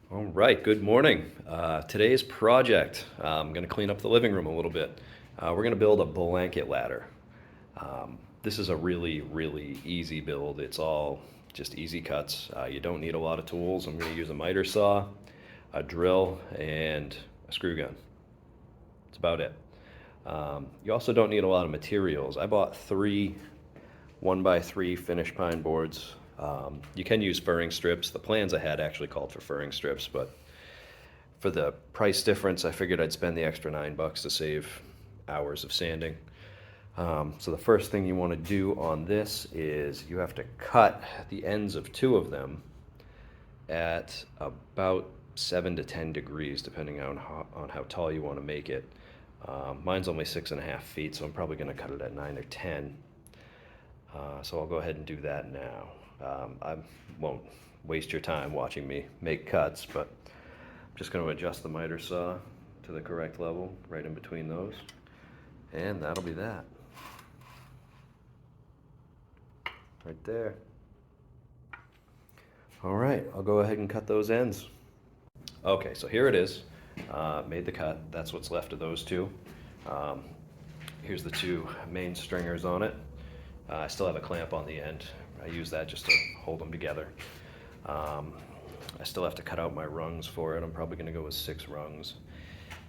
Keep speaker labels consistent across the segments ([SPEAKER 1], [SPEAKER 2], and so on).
[SPEAKER 1] All right, good morning. Today's project, I'm going to clean up the living room a little bit. We're going to build a blanket ladder. This is a really, really easy build. It's all just easy cuts. You don't need a lot of tools. I'm going to use a miter saw, a drill, and a screw gun. That's about it. You also don't need a lot of materials. I bought three 1x3 finished pine boards. You can use furring strips. The plans I had actually called for furring strips, but for the price difference, I figured I'd spend the extra $9 to save hours of sanding. So the first thing you want to do on this is you have to cut the ends of two of them at about 7 to 10 degrees, depending on how tall you want to make it. Mine's only 6.5 feet, so I'm probably going to cut it at 9 or 10. So I'll go ahead and do that now. I won't waste your time watching me make cuts, but I'm just going to adjust the miter saw to the correct level right in between those, and that'll be that. Right there. All right, I'll go ahead and cut those ends. Okay, so here it is. Made the cut. That's what's left of those two. Um, Here's the two main stringers on it. I still have a clamp on the end. I use that just to hold them together. I still have to cut out my rungs for it. I'm probably going to go with 6 rungs.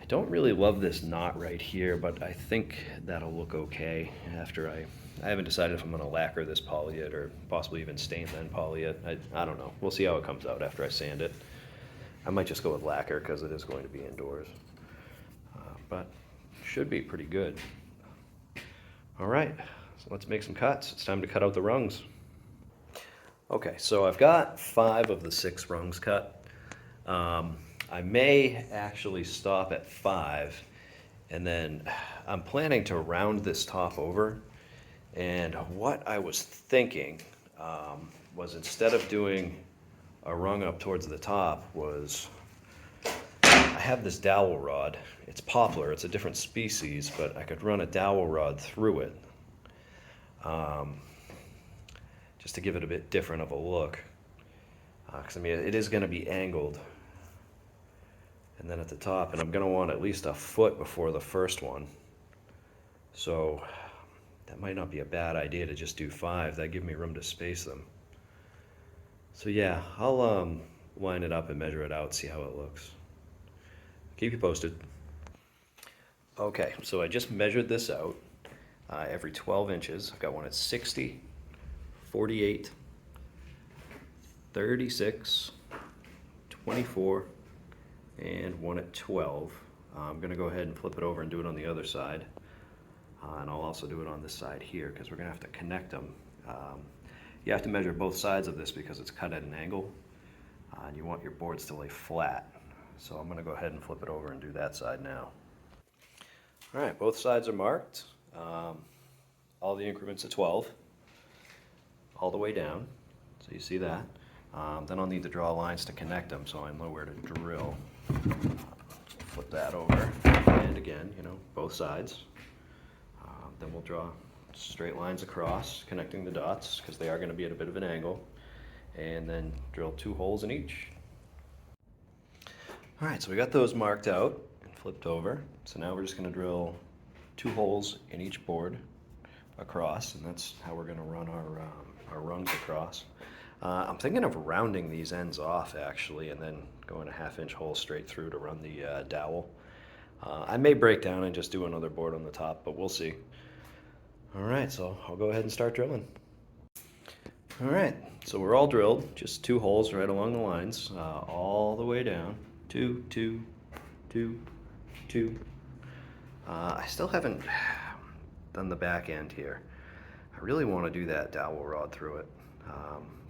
[SPEAKER 1] I don't really love this knot right here, but I think that'll look okay after I haven't decided if I'm going to lacquer this poly yet or possibly even stain then poly it. I don't know. We'll see how it comes out after I sand it. I might just go with lacquer because it is going to be indoors. But should be pretty good. All right, so let's make some cuts. It's time to cut out the rungs. Okay, so I've got 5 of the 6 rungs cut. I may actually stop at 5, and then I'm planning to round this top over. And what I was thinking was, instead of doing a rung up towards the top, was I have this dowel rod. It's poplar, it's a different species, but I could run a dowel rod through it, just to give it a bit different of a look. Because I mean, it is going to be angled. And then at the top, and I'm going to want at least a foot before the first one. So that might not be a bad idea to just do 5. That'd give me room to space them. So yeah, I'll line it up and measure it out, see how it looks. Keep you posted. Okay, so I just measured this out every 12 inches. I've got one at 60, 48, 36, 24, and one at 12. I'm going to go ahead and flip it over and do it on the other side. And I'll also do it on this side here because we're going to have to connect them. You have to measure both sides of this because it's cut at an angle. And you want your boards to lay flat. So I'm going to go ahead and flip it over and do that side now. All right, both sides are marked. All the increments of 12, all the way down. So you see that. Then I'll need to draw lines to connect them so I know where to drill. Flip that over, and again, both sides. Then we'll draw straight lines across, connecting the dots, because they are going to be at a bit of an angle, and then drill 2 holes in each. All right, so we got those marked out and flipped over. So now we're just going to drill 2 holes in each board across, and that's how we're going to run our rungs across. I'm thinking of rounding these ends off, actually, and then going a 1/2-inch hole straight through to run the dowel. I may break down and just do another board on the top, but we'll see. All right, so I'll go ahead and start drilling. All right, so we're all drilled, just 2 holes right along the lines, all the way down. 2, 2, 2, 2. I still haven't done the back end here. I really want to do that dowel rod through it,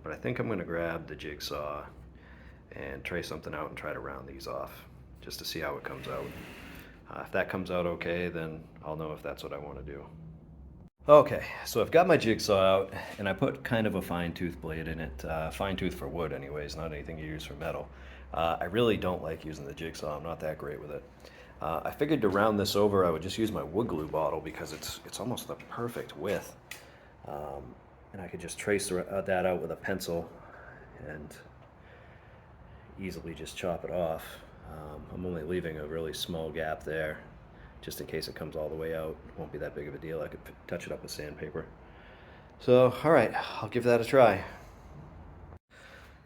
[SPEAKER 1] but I think I'm going to grab the jigsaw and tray something out and try to round these off just to see how it comes out. If that comes out okay, then I'll know if that's what I want to do. Okay, so I've got my jigsaw out, and I put kind of a fine tooth blade in it. Fine tooth for wood anyways, not anything you use for metal. I really don't like using the jigsaw. I'm not that great with it. I figured to round this over, I would just use my wood glue bottle because it's almost the perfect width. And I could just trace that out with a pencil, and easily just chop it off. I'm only leaving a really small gap there, just in case it comes all the way out. It won't be that big of a deal. I could touch it up with sandpaper. So, all right, I'll give that a try.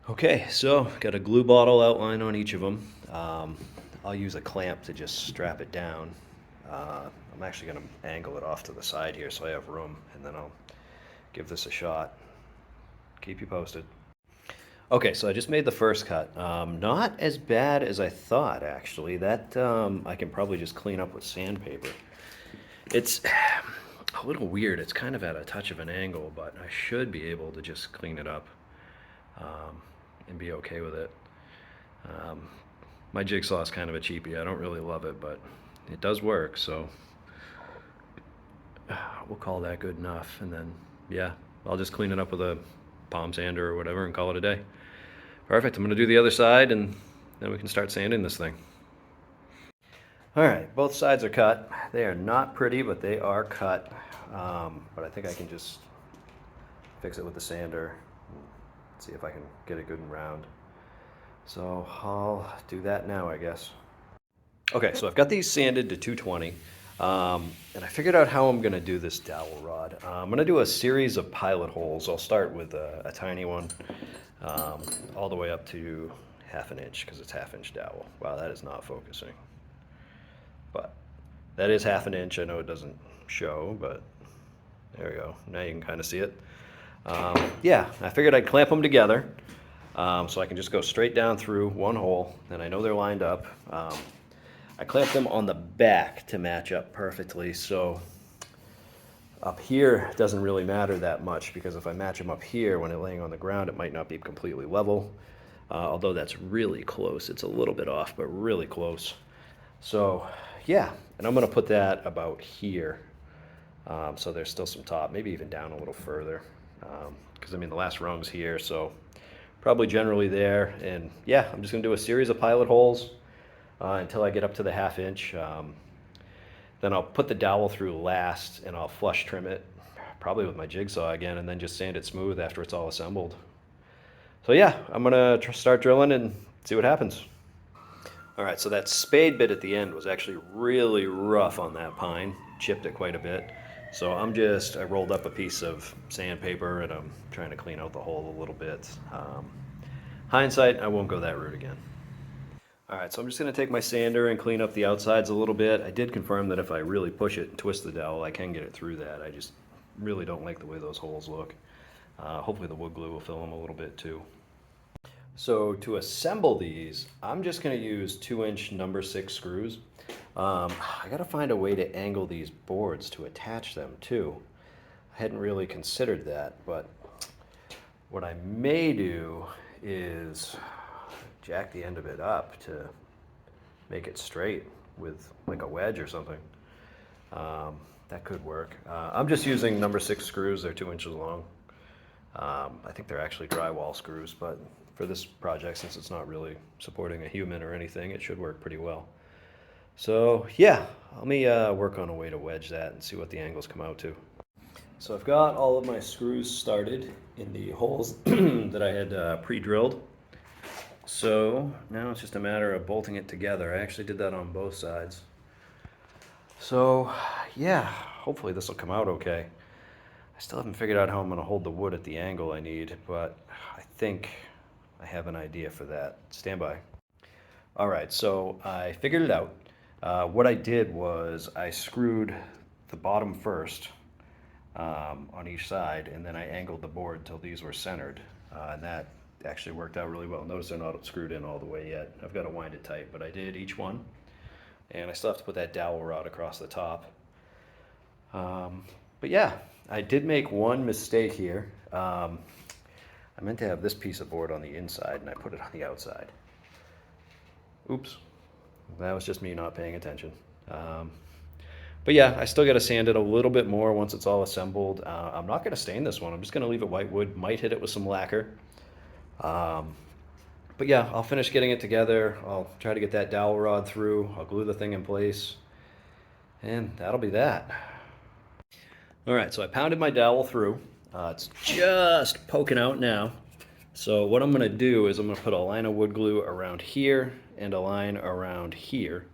[SPEAKER 1] Okay, so got a glue bottle outline on each of them. I'll use a clamp to just strap it down. I'm actually going to angle it off to the side here so I have room, and then I'll give this a shot. Keep you posted. Okay, so I just made the first cut. Not as bad as I thought, actually. That I can probably just clean up with sandpaper. It's a little weird. It's kind of at a touch of an angle, but I should be able to just clean it up and be okay with it. My jigsaw is kind of a cheapie. I don't really love it, but it does work, so we'll call that good enough. And then, yeah, I'll just clean it up with a palm sander or whatever and call it a day. Perfect. I'm going to do the other side, and then we can start sanding this thing. All right, both sides are cut. They are not pretty, but they are cut. But I think I can just fix it with the sander. See if I can get it good and round. So I'll do that now, I guess. Okay, so I've got these sanded to 220. And I figured out how I'm going to do this dowel rod. I'm going to do a series of pilot holes. I'll start with a tiny one all the way up to 1/2 inch because it's 1/2 inch dowel. Wow, that is not focusing. But that is 1/2 inch. I know it doesn't show, but there we go. Now you can kind of see it. Yeah, I figured I'd clamp them together so I can just go straight down through one hole, and I know they're lined up. I clamped them on the back to match up perfectly, so up here it doesn't really matter that much, because if I match them up here when they're laying on the ground, it might not be completely level, although that's really close. It's a little bit off, but really close. So yeah, and I'm going to put that about here, so there's still some top, maybe even down a little further, because I mean the last rung's here, so probably generally there. And yeah, I'm just going to do a series of pilot holes until I get up to the 1/2 inch. Then I'll put the dowel through last, and I'll flush trim it, probably with my jigsaw again, and then just sand it smooth after it's all assembled. So yeah, I'm gonna start drilling and see what happens. All right, so that spade bit at the end was actually really rough on that pine, chipped it quite a bit. So I rolled up a piece of sandpaper, and I'm trying to clean out the hole a little bit. Hindsight, I won't go that route again. All right, so I'm just going to take my sander and clean up the outsides a little bit. I did confirm that if I really push it and twist the dowel, I can get it through that. I just really don't like the way those holes look. Hopefully the wood glue will fill them a little bit too. So to assemble these, I'm just going to use 2-inch number 6 screws. I got to find a way to angle these boards to attach them too. I hadn't really considered that, but what I may do is jack the end of it up to make it straight with like a wedge or something. That could work. I'm just using number 6 screws. They're 2 inches long. I think they're actually drywall screws, but for this project, since it's not really supporting a human or anything, it should work pretty well. So yeah, let me work on a way to wedge that and see what the angles come out to. So I've got all of my screws started in the holes that I had pre-drilled. So now it's just a matter of bolting it together. I actually did that on both sides. So yeah, hopefully this will come out okay. I still haven't figured out how I'm going to hold the wood at the angle I need, but I think I have an idea for that. Stand by. All right, so I figured it out. What I did was I screwed the bottom first on each side, and then I angled the board till these were centered, and that actually worked out really well. Notice they're not screwed in all the way yet. I've got to wind it tight, but I did each one, and I still have to put that dowel rod across the top. But yeah, I did make one mistake here. I meant to have this piece of board on the inside, and I put it on the outside. Oops, that was just me not paying attention. But yeah, I still got to sand it a little bit more once it's all assembled. I'm not going to stain this one. I'm just going to leave it white wood. Might hit it with some lacquer. But yeah, I'll finish getting it together. I'll try to get that dowel rod through. I'll glue the thing in place, and that'll be that. All right, so I pounded my dowel through. It's just poking out now. So what I'm going to do is I'm going to put a line of wood glue around here and a line around here.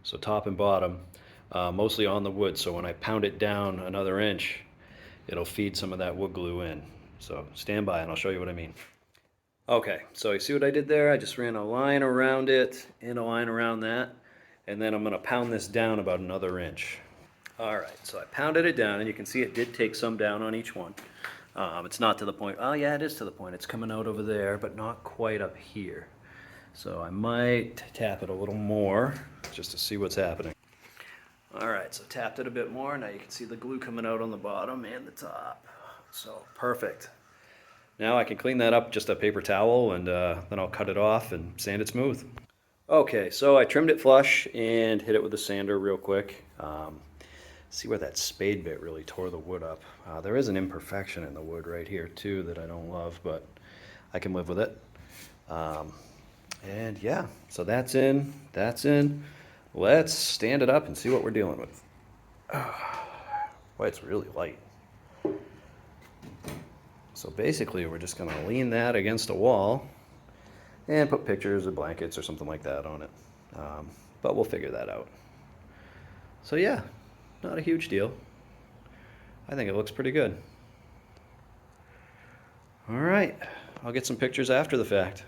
[SPEAKER 1] So top and bottom, mostly on the wood. So when I pound it down another inch, it'll feed some of that wood glue in. So stand by and I'll show you what I mean. Okay, so you see what I did there? I just ran a line around it and a line around that. And then I'm going to pound this down about another inch. All right, so I pounded it down, and you can see it did take some down on each one. It's not to the point, oh yeah, it is to the point. It's coming out over there, but not quite up here. So I might tap it a little more just to see what's happening. All right, so tapped it a bit more. Now you can see the glue coming out on the bottom and the top. So perfect. Now I can clean that up just a paper towel, and then I'll cut it off and sand it smooth. Okay, so I trimmed it flush and hit it with a sander real quick. See where that spade bit really tore the wood up. There is an imperfection in the wood right here too that I don't love, but I can live with it. And yeah, so that's in, that's in. Let's stand it up and see what we're dealing with. Boy, it's really light. So basically we're just gonna lean that against a wall and put pictures or blankets or something like that on it. But we'll figure that out. So yeah, not a huge deal. I think it looks pretty good. All right, I'll get some pictures after the fact.